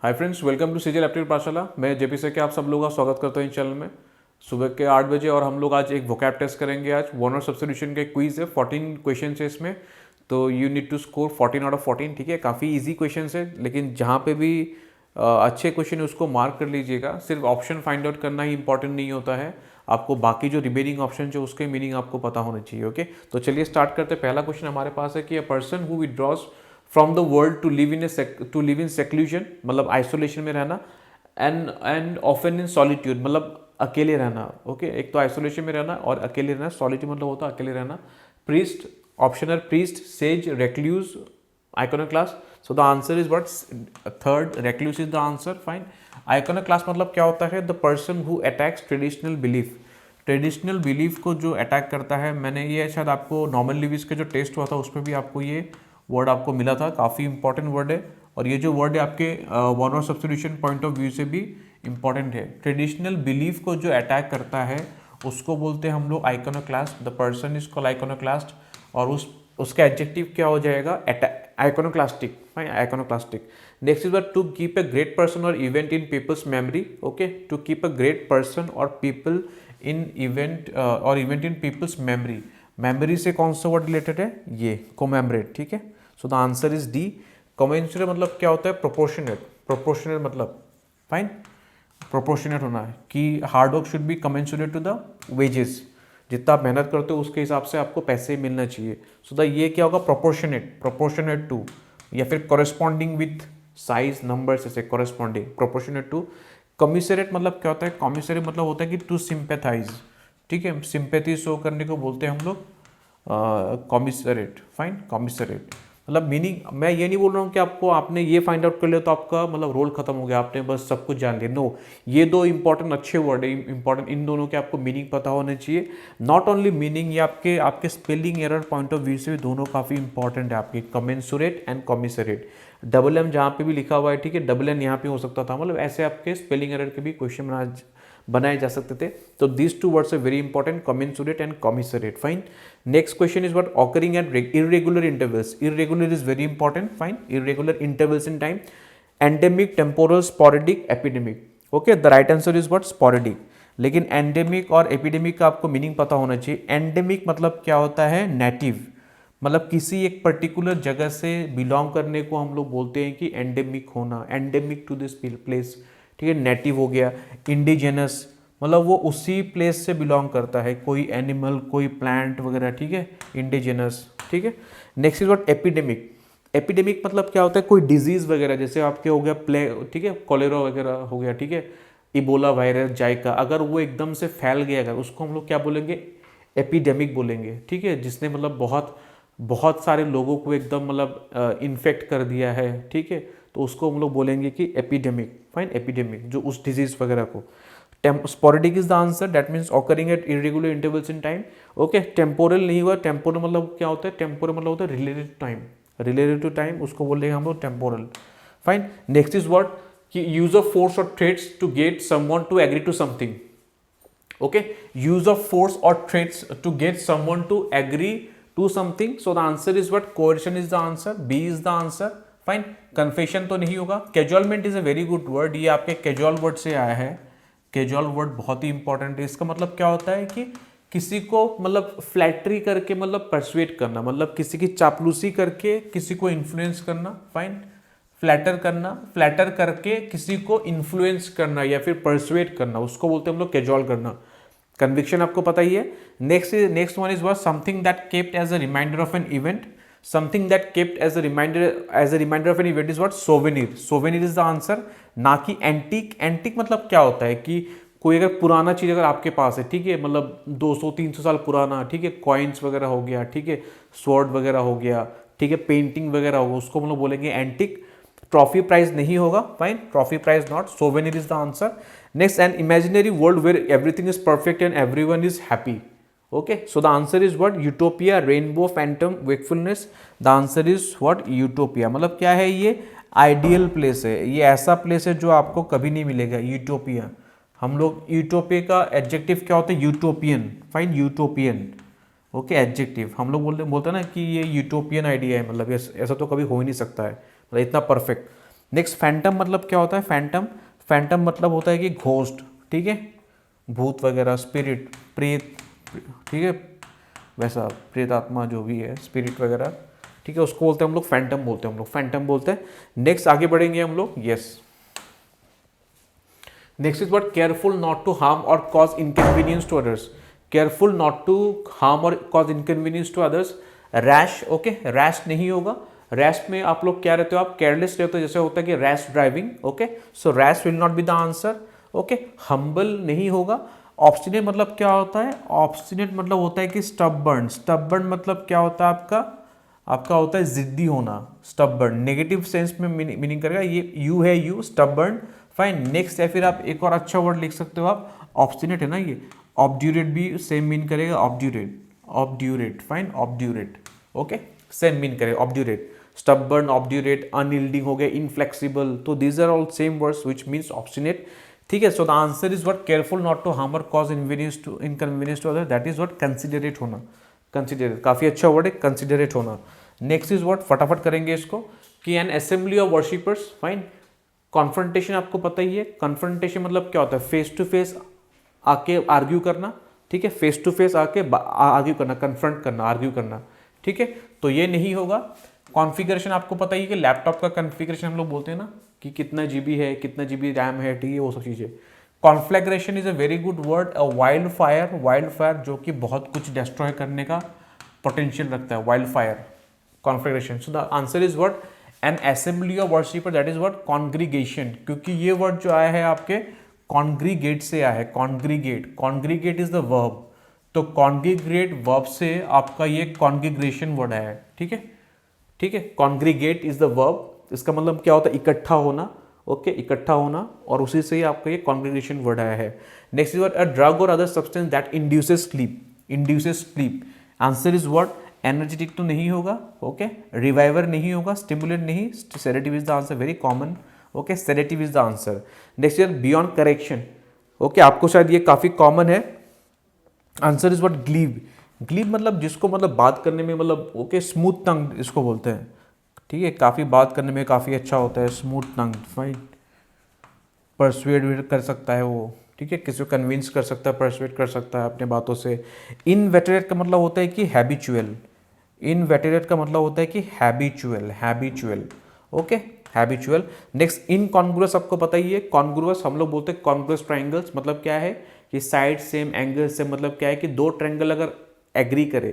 Hi friends, welcome to CGL aptitude पाठशाला। मैं JP से के आप सब लोगों का स्वागत करता हूँ इस चैनल में। सुबह के 8 बजे और हम लोग आज एक वोकैब टेस्ट करेंगे। आज वन और सब्स्टिट्यूशन का क्विज है, 14 क्वेश्चन है इसमें। तो you need to score 14 out of 14। ठीक है, काफ़ी इजी क्वेश्चन है, लेकिन जहाँ पे भी अच्छे क्वेश्चन है उसको मार्क कर लीजिएगा। सिर्फ ऑप्शन फाइंड आउट करना ही इंपॉर्टेंट नहीं होता है, आपको बाकी जो रिमेनिंग ऑप्शन है उसके मीनिंग आपको पता होना चाहिए। ओके, तो चलिए स्टार्ट करते हैं। पहला क्वेश्चन हमारे पास है कि a person who withdraws from the world to live in seclusion, मतलब आइसोलेशन में रहना, एंड ऑफन इन सॉलिट्यूड, मतलब अकेले रहना। ओके, एक तो आइसोलेशन में रहना और अकेले रहना। सॉलिट्यूड मतलब होता है अकेले रहना। Priest, optional priest, says, recluse, iconoclast. So the answer is what? Third, recluse is the answer. Fine. Iconoclast मतलब क्या होता है? The person who attacks traditional belief. Traditional belief को जो अटैक करता है, मैंने ये शायद आपको नॉर्मन लिविस के जो टेस्ट हुआ था उसमें भी आपको ये वर्ड आपको मिला था। काफ़ी इंपॉर्टेंट वर्ड है, और ये जो वर्ड है आपके वन और सब्स्टिट्यूशन पॉइंट ऑफ व्यू से भी इंपॉर्टेंट है। ट्रेडिशनल बिलीफ को जो अटैक करता है उसको बोलते हैं हम लोग iconoclast. The person is called iconoclast, और उसका एडजेक्टिव क्या हो जाएगा? Iconoclastic. Fine, iconoclastic. Next is what? To keep a great person और event in people's memory. Okay, to keep a great person और people in event in people's memory. Memory से कौन सा वर्ड रिलेटेड है? ये कोमेमोरेट। ठीक है, so the answer is D. Commensurate मतलब क्या होता है? प्रोपोर्शनेट। प्रोपोर्शनेट मतलब फाइन, प्रोपोर्शनेट होना है कि hard work should be commensurate to the wages. जितना आप मेहनत करते हो उसके हिसाब से आपको पैसे मिलना चाहिए। सो द ये क्या होगा? प्रोपोर्शनेट। प्रोपोर्शनेट टू, या फिर कॉरेस्पॉन्डिंग विथ साइज नंबर्स, ऐसे कॉरेस्पॉन्डिंग, प्रोपोर्शनेट टू। कमिसरेट मतलब क्या होता है? कमिसरेट मतलब होता है कि टू सिंपैथाइज। ठीक है, सिंपैथी शो करने को बोलते हैं हम लोग कॉमिसरेट। फाइन, कॉमिसरेट मतलब मीनिंग। मैं ये नहीं बोल रहा हूँ कि आपको आपने ये फाइंड आउट कर लिया तो आपका मतलब रोल खत्म हो गया, आपने बस सब कुछ जान लिया। नो, ये दो इंपॉर्टेंट अच्छे वर्ड है, इंपॉर्टेंट। इन दोनों के आपको मीनिंग पता होने चाहिए। नॉट ओनली मीनिंग, ये आपके आपके spelling error point of view से भी दोनों काफ़ी इंपॉर्टेंट है आपके। Commensurate and commissariat. Double M जहाँ पे भी लिखा हुआ है, ठीक है, डबल एन यहाँ पे हो सकता था, मतलब ऐसे आपके स्पेलिंग एरर के भी क्वेश्चन बनाए जा सकते थे। तो these two words are very important, commensurate and commissariat. Fine. Next question is what? Occurring at irregular intervals. Irregular is very important. Fine, irregular intervals in time. Endemic, temporal, sporadic, epidemic. Okay, the right answer is what? Sporadic. लेकिन endemic और epidemic का आपको meaning पता होना चाहिए। Endemic मतलब क्या होता है? नेटिव, मतलब किसी एक पर्टिकुलर जगह से बिलोंग करने को हम लोग बोलते हैं कि एंडेमिक होना, एंडेमिक टू दिस प्लेस। ठीक है, नेटिव हो गया। इंडिजिनस मतलब वो उसी प्लेस से बिलोंग करता है, कोई एनिमल, कोई प्लांट वगैरह। ठीक है, इंडिजिनस। ठीक है। Next is what? Epidemic. Epidemic मतलब क्या होता है? कोई डिजीज वगैरह, जैसे आपके हो गया ठीक है, कोलेरा वगैरह हो गया। ठीक है, इबोला वायरस, जाइका, अगर वो एकदम से फैल गया अगर, उसको हम लोग क्या बोलेंगे? एपिडेमिक बोलेंगे। ठीक है, जिसने मतलब बहुत बहुत सारे लोगों को एकदम मतलब इन्फेक्ट कर दिया है। ठीक है, तो उसको हम लोग बोलेंगे कि एपिडेमिक। फाइन, एपिडेमिक, जो उस डिजीज वगैरह को। Sporadic is the answer, that means occurring at irregular intervals in time. Okay, temporal नहीं हुआ। टेम्पोरल मतलब क्या होता है? टेम्पोरल मतलब होता है related time, related to time, उसको बोलेंगे हम लोग temporal. Fine. Next is what? कि यूज ऑफ फोर्स और threats to get someone to agree to something. Okay, use of force और threats to get someone to agree to something. So the answer is what? Coercion is the answer, B is the answer. Fine. Confession तो नहीं होगा। Cajolement is a very good word, ये आपके casual word से आया है। Casual word बहुत ही important है। इसका मतलब क्या होता है कि किसी को मतलब फ्लैटरी करके मतलब परसुएट करना, मतलब किसी की चापलूसी करके किसी को इन्फ्लुएंस करना। फाइन, फ्लैटर करना, फ्लैटर करके किसी को इन्फ्लुएंस करना या फिर परसुएट करना, उसको बोलते हैं हम लोग कैजुअल करना। कन्विक्शन आपको पता ही है। Next one is what? Something that kept as a reminder of an event. Something that kept as a reminder of an event is what? Souvenir. Souvenir is the answer, ना कि antique. Antique मतलब क्या होता है कि कोई अगर पुराना चीज अगर आपके पास है, ठीक है, मतलब 200-300 साल पुराना, ठीक है, कॉइन्स वगैरह हो गया, ठीक है, स्वॉर्ड वगैरह हो गया, ठीक है, पेंटिंग वगैरह होगा, उसको हम लोग बोलेंगे एंटीक। ट्रॉफी प्राइज नहीं होगा। Fine, trophy prize not, souvenir is the answer. Next, an imaginary world where everything is perfect and everyone is happy. Okay, so the answer is what? Utopia, rainbow, phantom, wakefulness. The answer is what? Utopia. मतलब क्या है? ये ideal place है, ये ऐसा place है जो आपको कभी नहीं मिलेगा। यूटोपिया, हम लोग यूटोपिया का एडजेक्टिव क्या होता है? Utopian. Fine, utopian. Okay, adjective हम लोग बोलते हैं ना कि ये यूटोपियन आइडिया है, मतलब ऐसा तो कभी हो ही नहीं सकता है, मतलब इतना परफेक्ट। नेक्स्ट फैंटम मतलब क्या होता है, फैंटम, फैंटम मतलब होता है कि घोस्ट, ठीक है, भूत वगैरह, स्पिरिट, प्रेत, ठीक है, वैसा प्रेत आत्मा जो भी है, स्पिरिट वगैरह, ठीक है, उसको बोलते हैं हम लोग फैंटम बोलते हैं, हम लोग फैंटम बोलते हैं। नेक्स्ट आगे बढ़ेंगे हम लोग, yes. Next is what, careful not to harm और cause inconvenience to others, careful not to harm और cause inconvenience to others. Rash, okay, rash नहीं होगा, रैश में आप लोग क्या रहते हो, आप केयरलेस रहते हो, जैसे होता है कि rash driving, okay, so rash will not be the answer, okay. Humble नहीं होगा। ऑब्स्टिनेट मतलब क्या होता है, ऑब्स्टिनेट मतलब होता है कि स्टबर्न, स्टबर्न मतलब क्या होता है आपका, आपका होता है जिद्दी होना, स्टबर्न, नेगेटिव सेंस में मीनिंग करेगा, ये यू है, यू, स्टबर्न, फाइन। नेक्स्ट है फिर आप एक और अच्छा वर्ड लिख सकते हो आप, ऑब्स्टिनेट है ना ये, ऑब्ड्यूरेट भी सेम मीन करेगा, obdurate, obdurate, fine, obdurate, okay, same mean करेगा, ऑब्ड्यूरेट, स्टबर्न, ऑब्ड्यूरेट, अनयील्डिंग हो गया, इनफ्लेक्सिबल, तो these are all same words which means obstinate, ठीक है। So the answer is what, careful not to harm और cause inconvenience to other, that is what, considerate होना, considerate, काफी अच्छा word है कंसिडरेट होना। नेक्स्ट इज व्हाट, फटाफट करेंगे इसको, कि N assembly of worshippers, fine. Confrontation आपको पता ही है, कॉन्फ्रंटेशन मतलब क्या होता है, फेस टू फेस आके आर्ग्यू करना, ठीक है, फेस टू फेस आके आर्ग्यू करना, कन्फ्रंट करना, आर्ग्यू करना, ठीक है, तो ये नहीं होगा। कॉन्फ़िगरेशन आपको पता ही है कि लैपटॉप का कॉन्फ़िगरेशन हम लोग बोलते हैं ना, कि कितना जीबी है, कितना जीबी रैम है, ठीक है, वो सब चीज़ें। Conflagration is a very good word, a wild fire, wild fire जो कि बहुत कुछ डिस्ट्रॉय करने का पोटेंशियल रखता है, wild fire, conflagration. So the answer is what, an assembly of worshipper, that is what, congregation, क्योंकि ये वर्ड जो आया है आपके कॉन्ग्रीगेट से आया है, congregate, congregate is the verb, तो कॉन्ग्रीगेट वर्ब से आपका ये कॉन्ग्रीगेशन वर्ड आया है, ठीक है, ठीक है, कॉन्ग्रीगेट इज द वर्ब, इसका मतलब क्या होता है, इकट्ठा होना, ओके, इकट्ठा होना, और उसी से ही आपका ये कॉन्ग्रीगेशन वर्ड आया है। Next is what, a drug और other substance that induces sleep, induces sleep, answer is what, energetic तो नहीं होगा, ओके, रिवाइवर नहीं होगा, स्टिमुलेंट नहीं, sedative is the answer, very common, okay, sedative is the answer. Next is beyond correction, okay, आपको शायद ये काफी कॉमन है, आंसर इज व्हाट, ग्लीव, ग्लीव मतलब जिसको मतलब बात करने में मतलब, ओके, स्मूथ टंग इसको बोलते हैं, ठीक है, काफ़ी बात करने में काफ़ी अच्छा होता है, स्मूथ टंग, फाइन, परसुएड कर सकता है वो, ठीक है, किसी को कन्विंस कर सकता है, परसुएड कर सकता है अपने बातों से। इनवेटरेट का मतलब होता है कि हैबिचुअल, इनवेटरेट का मतलब होता है कि habitual, habitual, okay, habitual. Next incongruous, आपको पता ही है, कॉन्ग्रुअस हम लोग बोलते हैं कॉन्ग्रुअस ट्राइंगल्स, मतलब क्या है कि साइड सेम एंगल से, मतलब क्या है कि दो ट्रायंगल अगर एग्री करे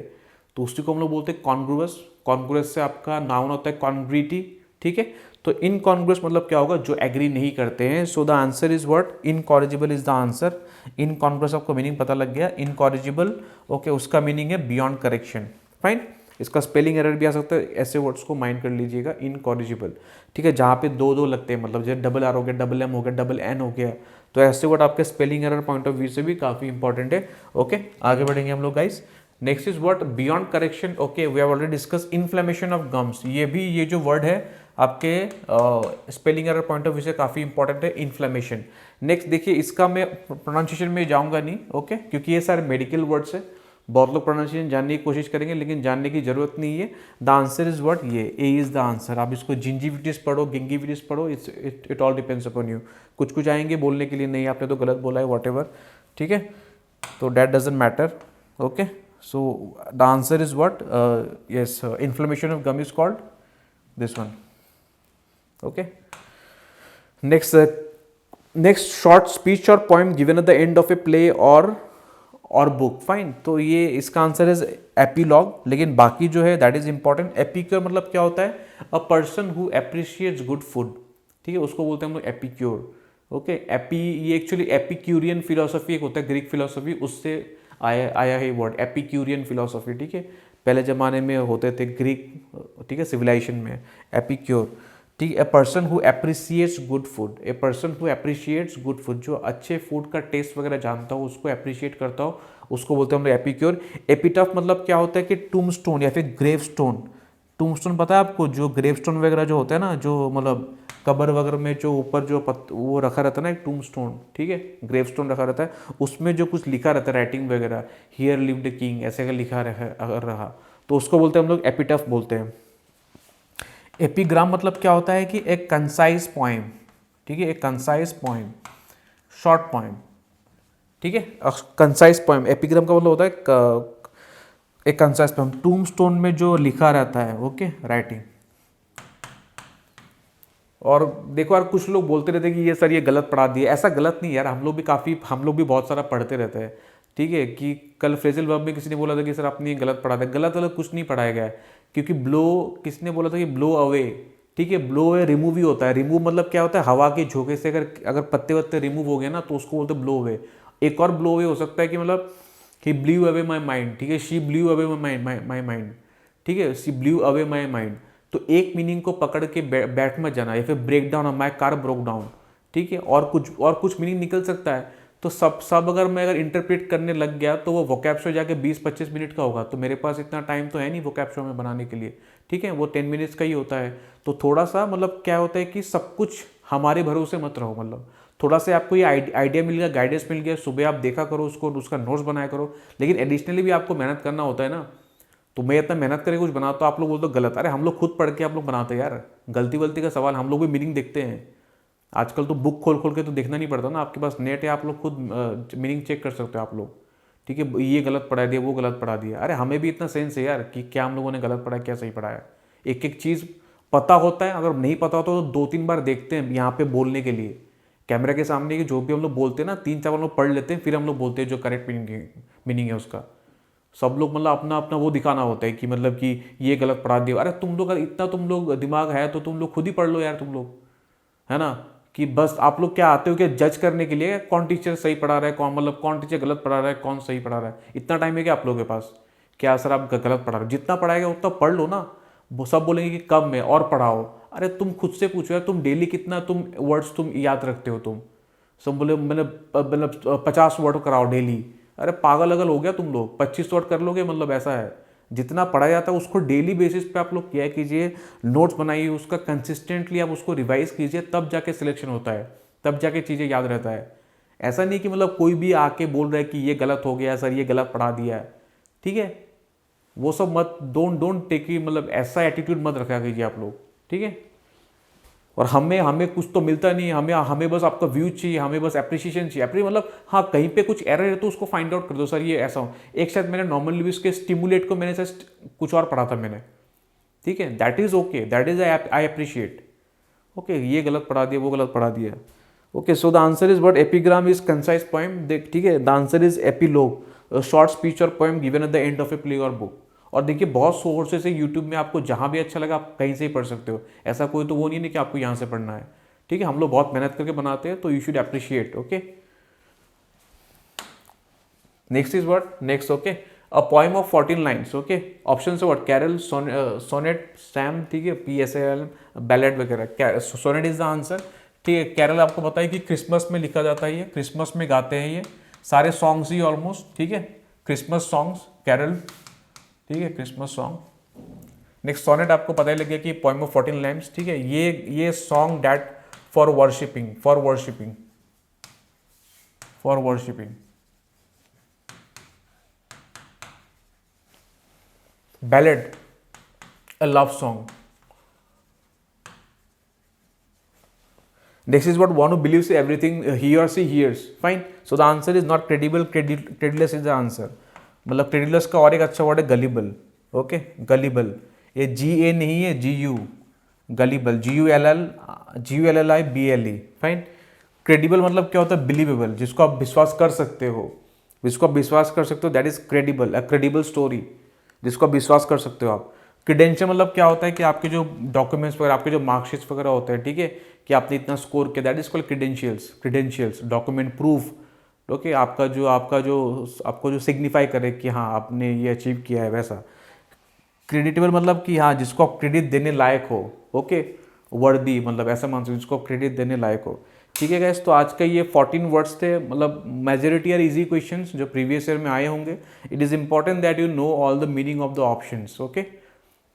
तो उसी को हम लोग बोलते हैं कॉन्ग्रुअस। कॉन्ग्रुअस से आपका नाउन होता है कॉन्ग्रिटी, ठीक है, तो इनकॉन्ग्रुअस मतलब क्या होगा, जो एग्री नहीं करते हैं। So the answer is what, incorrigible is the answer. Incongruous आपको मीनिंग पता लग गया, इनकॉरिजिबल, ओके, उसका मीनिंग है बियॉन्ड करेक्शन, फाइन। इसका स्पेलिंग एरर भी आ सकता है, ऐसे वर्ड्स को माइंड कर लीजिएगा, इनकॉरिजिबल, ठीक है, जहाँ पे दो दो लगते हैं, मतलब जैसे डबल आर हो गया, डबल एम हो गया, डबल एन हो गया, तो ऐसे वर्ड आपके spelling error point of view से भी काफ़ी इंपॉर्टेंट है, ओके। आगे बढ़ेंगे हम लोग guys. Next is what, beyond correction, okay, we have already discuss. Inflammation of gums, ये भी, ये जो वर्ड है आपके spelling error point of view से काफ़ी इंपॉर्टेंट है, इन्फ्लेमेशन। नेक्स्ट देखिए, इसका मैं प्रोनाउंसिएशन में जाऊँगा नहीं, ओके, क्योंकि ये सारे मेडिकल वर्ड्स है, बहुत लोग प्रोनाउंसिएशन जानने की कोशिश करेंगे लेकिन जानने की जरूरत नहीं है। द आंसर इज व्हाट, ये ए इज द आंसर। आप इसको जिंजीविटिस पढ़ो, गिंगिविटिस पढ़ो, it all depends upon you. कुछ कुछ आएंगे बोलने के लिए, नहीं आपने तो गलत बोला है, वॉट एवर, ठीक है, तो that doesn't matter, okay. So the answer is what, yes, inflammation of gum is called this one, okay. Next short speech और poem given at the end of a play और book, fine, तो ये इसका answer is epilogue. लेकिन बाकी जो है that is important. Epicure मतलब क्या होता है, अ person who appreciates good food, ठीक है, उसको बोलते हैं हम लोग एपिक्योर, ओके। ये एक्चुअली एपिक्यूरियन फिलोसफी एक होता है, ग्रीक फिलोसफी, उससे आया है वर्ड एपिक्यूरियन फिलोसफी, ठीक है, पहले ज़माने में होते थे ग्रीक, ठीक है, सिविलाइजेशन में, एपिक्योर, ठीक है। A person who appreciates good food, a person who appreciates good food, जो अच्छे फूड का टेस्ट वगैरह जानता हो, उसको एप्रिशिएट करता हो, उसको बोलते हैं हम लोग एपिक्योर। एपिटफ मतलब क्या होता है कि टूम स्टोन या फिर ग्रेव स्टोन। टूम स्टोन पता है आपको, जो ग्रेव स्टोन वगैरह जो होता है ना, जो मतलब कबर वगैरह में जो ऊपर जो वो रखा रहता है ना, एक टूम स्टोन, ठीक है, ग्रेव स्टोन रखा रहता है, उसमें जो कुछ लिखा रहता है, राइटिंग वगैरह, हियर लिव्ड किंग, ऐसे का लिखा रहा, तो उसको बोलते हैं हम लोग एपिटफ बोलते हैं। एपिग्राम मतलब क्या होता है कि एक कंसाइज पोएम, ठीक है, एक कंसाइज पोएम, शॉर्ट पोएम, ठीक है, कंसाइज पोएम। एपिग्राम का मतलब होता है एक कंसाइज पोएम, टूम स्टोन में जो लिखा रहता है, ओके, राइटिंग। और देखो यार, कुछ लोग बोलते रहते हैं कि ये सर ये गलत पढ़ा दिए। ऐसा गलत नहीं यार, हम लोग भी बहुत सारा पढ़ते रहते हैं, ठीक है। कि कल फ्रेजल वर्ब में किसी ने बोला था कि सर आपने ये गलत पढ़ा दिया। गलत गलत कुछ नहीं पढ़ाया गया है, क्योंकि ब्लो, किसने बोला था कि ब्लो अवे, ठीक है, ब्लो अवे रिमूव ही होता है। रिमूव मतलब क्या होता है, हवा के झोंके से अगर अगर पत्ते वत्ते रिमूव हो गए ना तो उसको बोलते हैं ब्लो अवे। एक और ब्लो अवे हो सकता है कि मतलब ही ब्ल्यू अवे माई माइंड, ठीक है, she blue away my mind, ठीक है, she blue away my mind. तो एक मीनिंग को पकड़ के बैठ मत जाना, या फिर break down, my car broke down, ठीक है, और कुछ मीनिंग निकल सकता है। तो सब अगर मैं इंटरप्रेट करने लग गया तो वो वोकैब शो जाके 20-25 मिनट का होगा। तो मेरे पास इतना टाइम तो है नहीं वोकैब शो में बनाने के लिए, ठीक है, वो 10 मिनट्स का ही होता है। तो थोड़ा सा मतलब क्या होता है कि सब कुछ हमारे भरोसे मत रहो, मतलब थोड़ा सा आपको ये आइडिया मिल गया, गाइडेंस मिल गया, सुबह आप देखा करो उसको, उसका नोट्स बनाया करो। लेकिन एडिशनली भी आपको मेहनत करना होता है ना। तो मैं इतना मेहनत करके कुछ बनाता, तो आप लोग बोलते हो गलत। अरे हम लोग खुद पढ़ के आप लोग बनाते हैं यार, गलती वलती का सवाल, हम लोग भी मीनिंग देखते हैं। आजकल तो बुक खोल खोल के तो देखना नहीं पड़ता ना, आपके पास नेट है, आप लोग खुद मीनिंग चेक कर सकते हो आप लोग, ठीक है। ये गलत पढ़ा दिया, वो गलत पढ़ा दिया। अरे हमें भी इतना सेंस है यार कि क्या हम लोगों ने गलत पढ़ा, क्या सही पढ़ाया। एक एक चीज़ पता होता है, अगर नहीं पता होता तो 2-3 बार देखते हैं यहाँ पे बोलने के लिए, कैमरा के सामने की जो भी हम लोग बोलते हैं ना, 3-4 बार हम लोग पढ़ लेते हैं, फिर हम लोग बोलते हैं जो करेक्ट मीनिंग है उसका। सब लोग मतलब अपना अपना वो दिखाना होता है कि मतलब कि ये गलत पढ़ा दिया। अरे तुम लोग इतना तुम लोग दिमाग है तो तुम लोग खुद ही पढ़ लो यार, तुम लोग, है ना। कि बस आप लोग क्या आते हो क्या जज करने के लिए, कौन टीचर सही पढ़ा रहा है, कौन टीचर गलत पढ़ा रहा है, कौन सही पढ़ा रहा है। इतना टाइम है क्या आप लोगों के पास? क्या सर आप गलत पढ़ा रहे हो? जितना पढ़ाएगा उतना पढ़ लो ना। वो सब बोलेंगे कि कम में और पढ़ाओ। अरे तुम खुद से पूछो यार, तुम डेली कितना तुम वर्ड्स तुम याद रखते हो? तुम सब बोले मतलब 50 वर्ड कराओ डेली। अरे पागल अगल हो गया तुम लोग, 25 वर्ड कर लोगे, मतलब ऐसा है। जितना पढ़ाया जाता है उसको डेली बेसिस पे आप लोग किया कीजिए, नोट्स बनाइए, उसका कंसिस्टेंटली आप उसको रिवाइज कीजिए, तब जाके सिलेक्शन होता है, तब जाके चीज़ें याद रहता है। ऐसा नहीं कि मतलब कोई भी आके बोल रहा है कि ये गलत हो गया सर, ये गलत पढ़ा दिया है, ठीक है। वो सब मत, डोंट टेक, मतलब ऐसा एटीट्यूड मत रखा कीजिए आप लोग, ठीक है। और हमें हमें कुछ तो मिलता नहीं है, हमें बस आपका व्यू चाहिए, हमें बस एप्रिसिएशन चाहिए। मतलब हाँ, कहीं पे कुछ एरर है तो उसको फाइंड आउट कर दो, सर ये ऐसा हो। एक शायद मैंने नॉर्मल लिविस के स्टिमुलेट को मैंने जस्ट कुछ और पढ़ा था मैंने, ठीक है, that is okay, that is I appreciate. Okay, ये गलत पढ़ा दिया, वो गलत पढ़ा दिया। Okay, so the answer is what epigram is concise poem, देख, ठीक है। The answer is epilogue, short speech और poem given at the end of a play और बुक। और देखिए बहुत सोर्सेस है यूट्यूब में, आपको जहाँ भी अच्छा लगा आप कहीं से ही पढ़ सकते हो। ऐसा कोई तो वो नहीं है कि आपको यहाँ से पढ़ना है, ठीक है। हम लोग बहुत मेहनत करके बनाते हैं, तो you should appreciate. Okay, next is what, next, okay, a poem of 14 lines. Okay, option है व्हाट, कैरल, सोनेट, सैम, ठीक है, PSL, बैलेड वगैरह। सोनेट इज द आंसर, ठीक है। कैरल आपको पता है कि क्रिसमस में लिखा जाता है, ये क्रिसमस में गाते हैं ये सारे सॉन्ग्स ही ऑलमोस्ट, ठीक है, क्रिसमस सॉन्ग्स, कैरल, ठीक है, क्रिसमस सॉन्ग। नेक्स्ट सोनेट आपको पता ही लग गया कि पोएम ऑफ 14 लाइन्स, ठीक है। ये song that for worshipping, for worshipping, for worshipping. Ballad, a love song. Next is what, one who believes everything he or she hears. Fine. So the answer is not credible. Credulous is the answer. मतलब credulous का और एक अच्छा word है gullible. Okay, gullible. ये GA नहीं है, GU, gullible, GULLIBLE. Fine. Credible मतलब क्या होता है? बिलीवेबल, जिसको आप विश्वास कर सकते हो, जिसको आप विश्वास कर सकते हो, that is credible, a credible story, जिसको आप विश्वास कर सकते हो आप। क्रीडेंशियल मतलब क्या होता है कि आपके जो डॉक्यूमेंट्स वगैरह, आपके जो मार्कशीट्स वगैरह होते हैं, ठीक है, कि आपने इतना स्कोर किया, that is called credentials, document proof. Okay, आपको जो सिग्निफाई करे कि हाँ आपने ये अचीव किया है, वैसा। क्रेडिटेबल मतलब कि हाँ, जिसको आप क्रेडिट देने लायक हो। ओके, वर्दी मतलब ऐसा मान सकते, जिसको आप क्रेडिट देने लायक हो, ठीक है गाइस। तो आज का ये 14 वर्ड्स थे, मतलब मेजोरिटी आर इजी क्वेश्चंस जो प्रीवियस ईयर में आए होंगे। It is important that you know all the meaning of the options. Okay,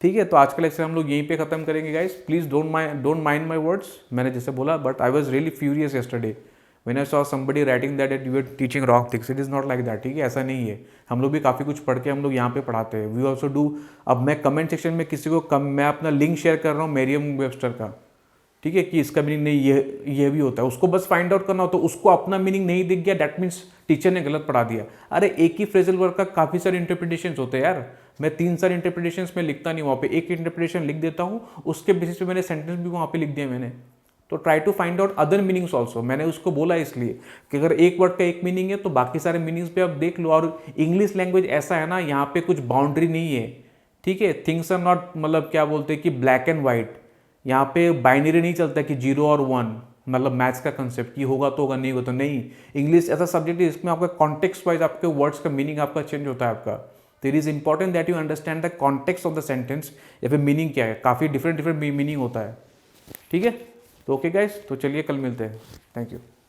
ठीक है। तो आज का लेक्चर हम लोग यहीं पे खत्म करेंगे guys. Please don't mind my words, मैंने जैसे बोला, but I was really furious yesterday. When I saw somebody writing that you are teaching wrong things, it is not like that, ठीक है, ऐसा नहीं है। हम लोग भी काफ़ी कुछ पढ़ के हम लोग यहाँ पे पढ़ाते हैं, वी ऑल्सो डू। अब मैं कमेंट सेक्शन में किसी को मैं अपना लिंक शेयर कर रहा हूँ मेरियम वेबस्टर का, ठीक है, कि इसका मीनिंग नहीं ये भी होता है, उसको बस फाइंड आउट करना हो, तो उसको अपना मीनिंग नहीं दिख गया दैट मीन्स टीचर ने गलत पढ़ा दिया। अरे एक ही फ्रेजल वर्ड का काफ़ी सारे इंटरप्रिटेशंस होते हैं यार, मैं 3 सारे इंटरप्रिटेशंस में लिखता नहीं, वहाँ पे एक इंटरप्रिटेशन लिख देता हूँ, उसके बेसिस पे मैंने सेंटेंस भी वहाँ पे लिख दिया मैंने। तो try to find out other meanings also, मैंने उसको बोला इसलिए कि अगर एक वर्ड का एक मीनिंग है तो बाकी सारे मीनिंग्स पे आप देख लो। और इंग्लिश लैंग्वेज ऐसा है ना, यहाँ पे कुछ बाउंड्री नहीं है, ठीक है, थिंग्स आर नॉट, मतलब क्या बोलते हैं कि ब्लैक एंड वाइट, यहाँ पे बाइनरी नहीं चलता कि 0 और 1, मतलब मैथ्स का कंसेप्ट कि होगा तो होगा, नहीं होगा तो नहीं। इंग्लिश ऐसा सब्जेक्ट है इसमें आपका कॉन्टेक्स्ट वाइज आपके वर्ड्स का मीनिंग आपका चेंज होता है आपका। तो it is important that you understand the context of the sentence या फिर मीनिंग क्या है, काफ़ी डिफरेंट मीनिंग होता है, ठीक है। तो ओके गाइस, तो चलिए कल मिलते हैं, थैंक यू।